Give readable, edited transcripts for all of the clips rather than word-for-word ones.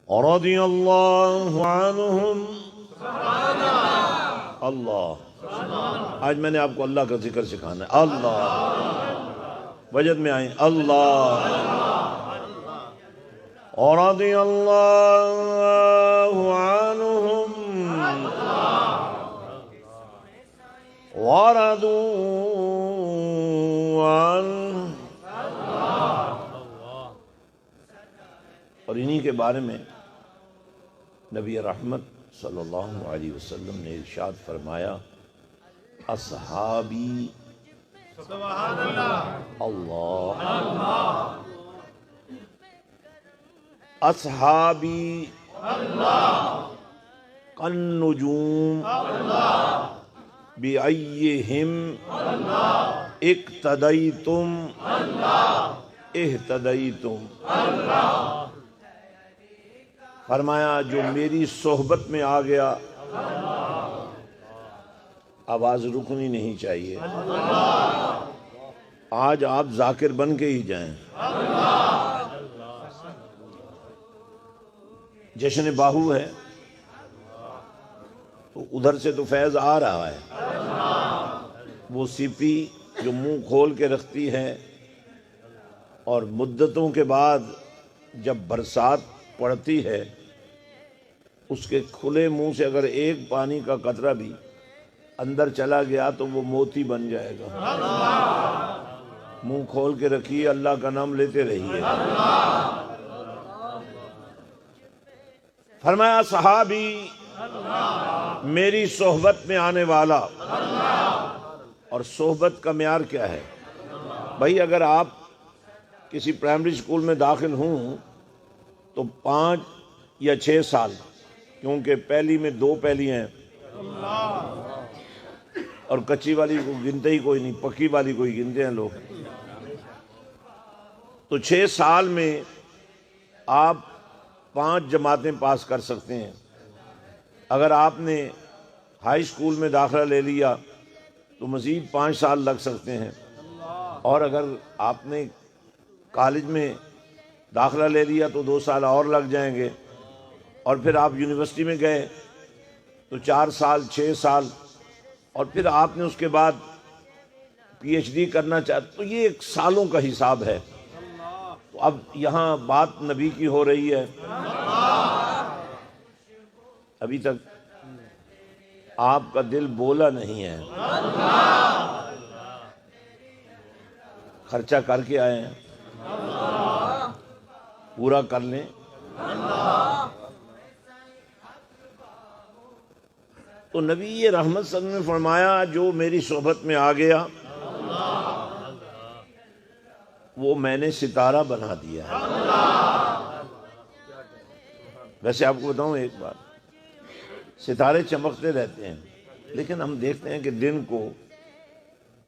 رضی اللہ عنہم اللہ. آج میں نے آپ کو اللہ کا ذکر سکھانا ہے. اللہ وجد میں آئیں. اللہ رضی اللہ عنہم ورضوا عنہ. اور انہی کے بارے میں نبی رحمت صلی اللہ علیہ وسلم نے ارشاد فرمایا اصحابی سبحان اللہ اصحابی کالنجوم بأیہم اقتدیتم اہتدیتم. فرمایا جو میری صحبت میں آ گیا، آواز رکنی نہیں چاہیے. آج آپ ذاکر بن کے ہی جائیں. جشن باہو ہے تو ادھر سے تو فیض آ رہا ہے. وہ سی پی جو منہ کھول کے رکھتی ہے اور مدتوں کے بعد جب برسات پڑتی ہے اس کے کھلے منہ سے اگر ایک پانی کا قطرہ بھی اندر چلا گیا تو وہ موتی بن جائے گا. منہ کھول کے رکھیے، اللہ کا نام لیتے رہیے. فرمایا صحابی میری صحبت میں آنے والا. اور صحبت کا معیار کیا ہے بھائی؟ اگر آپ کسی پرائمری اسکول میں داخل ہوں تو 5 یا 6 سال، کیونکہ پہلی میں 2 پہلی ہیں اور کچی والی کو گنتے ہی کوئی نہیں، پکی والی کوئی گنتے ہیں لوگ. تو 6 سال میں آپ 5 جماعتیں پاس کر سکتے ہیں. اگر آپ نے ہائی اسکول میں داخلہ لے لیا تو مزید 5 سال لگ سکتے ہیں. اور اگر آپ نے کالج میں داخلہ لے لیا تو 2 سال اور لگ جائیں گے. اور پھر آپ یونیورسٹی میں گئے تو 4 سال 6 سال، اور پھر آپ نے اس کے بعد پی ایچ ڈی کرنا چاہتے تو یہ ایک سالوں کا حساب ہے. تو اب یہاں بات نبی کی ہو رہی ہے. ابھی تک آپ کا دل بولا نہیں ہے. خرچہ کر کے آئے ہیں، پورا کر لیں. تو نبی یہ رحمت صلی اللہ علیہ وسلم نے فرمایا جو میری صحبت میں آ گیا وہ میں نے ستارہ بنا دیا ہے. ویسے آپ کو بتاؤں ایک بات، ستارے چمکتے رہتے ہیں لیکن ہم دیکھتے ہیں کہ دن کو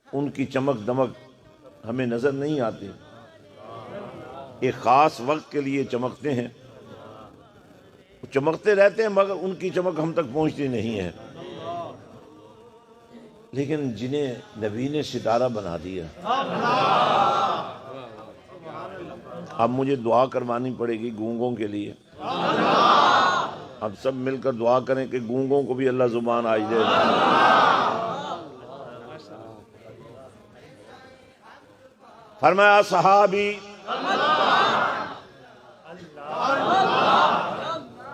ان کی چمک دمک ہمیں نظر نہیں آتی. ایک خاص وقت کے لیے چمکتے ہیں، وہ چمکتے رہتے ہیں مگر ان کی چمک ہم تک پہنچتی نہیں ہے. لیکن جنہیں نبی نے ستارہ بنا دیا، اب مجھے دعا کروانی پڑے گی گونگوں کے لیے. اب سب مل کر دعا کریں کہ گونگوں کو بھی اللہ زبان آج دے. فرمایا صحابی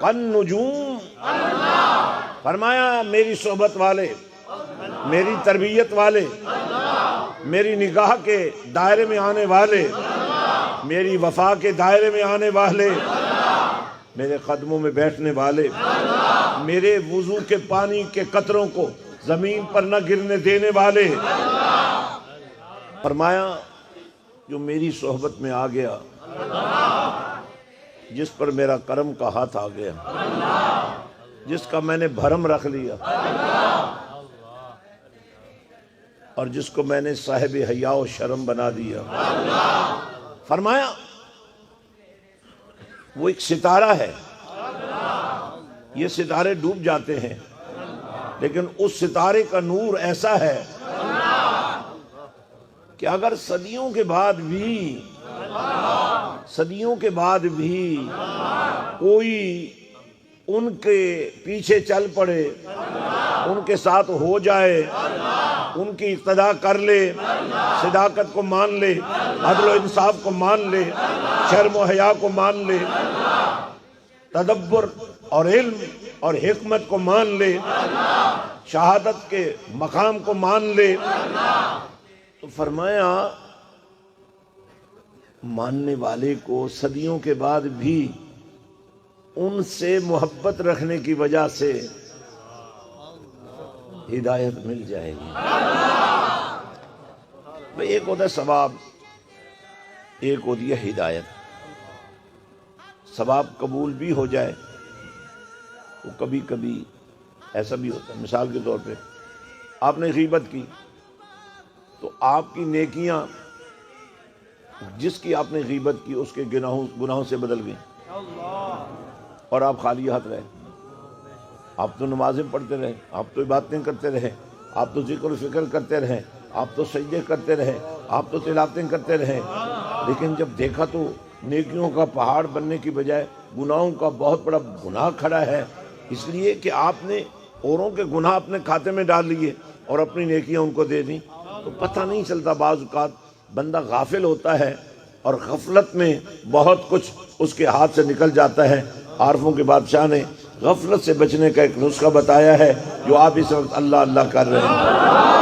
کالنجوم. فرمایا میری صحبت والے، میری تربیت والے، میری نگاہ کے دائرے میں آنے والے، میری وفا کے دائرے میں آنے والے، میرے قدموں میں بیٹھنے والے، میرے وضو کے پانی کے قطروں کو زمین پر نہ گرنے دینے والے. فرمایا جو میری صحبت میں آ گیا، جس پر میرا کرم کا ہاتھ آ گیا، جس کا میں نے بھرم رکھ لیا، اور جس کو میں نے صاحب حیا و شرم بنا دیا. فرمایا وہ ایک ستارہ ہے. یہ ستارے ڈوب جاتے ہیں لیکن اس ستارے کا نور ایسا ہے کہ اگر صدیوں کے بعد بھی کوئی ان کے پیچھے چل پڑے، ان کے ساتھ ہو جائے، ان کی اقتداء کر لے، صداقت کو مان لے، عدل و انصاف کو مان لے، شرم و حیا کو مان لے، تدبر اور علم اور حکمت کو مان لے، شہادت کے مقام کو مان لے، تو فرمایا ماننے والے کو صدیوں کے بعد بھی ان سے محبت رکھنے کی وجہ سے ہدایت مل جائے گی۔ بھئی ایک ہوتا ہے ثواب، ایک ہوتی ہے ہدایت۔ ثواب قبول بھی ہو جائے تو کبھی کبھی ایسا بھی ہوتا ہے، مثال کے طور پہ آپ نے غیبت کی تو آپ کی نیکیاں جس کی آپ نے غیبت کی اس کے گناہوں سے بدل گئیں اور آپ خالی ہاتھ رہے۔ آپ تو نمازیں پڑھتے رہے، آپ تو عبادتیں کرتے رہے، آپ تو ذکر و فکر کرتے رہے، آپ تو سجدے کرتے رہے، آپ تو تلاوتیں کرتے رہے، لیکن جب دیکھا تو نیکیوں کا پہاڑ بننے کی بجائے گناہوں کا بہت بڑا گناہ کھڑا ہے، اس لیے کہ آپ نے اوروں کے گناہ اپنے کھاتے میں ڈال لیے اور اپنی نیکیاں ان کو دے دیں۔ تو پتہ نہیں چلتا، بعض اوقات بندہ غافل ہوتا ہے اور غفلت میں بہت کچھ اس کے ہاتھ سے نکل جاتا ہے۔ عارفوں کے بادشاہ نے غفلت سے بچنے کا ایک نسخہ بتایا ہے جو آپ اس وقت اللہ اللہ کر رہے ہیں۔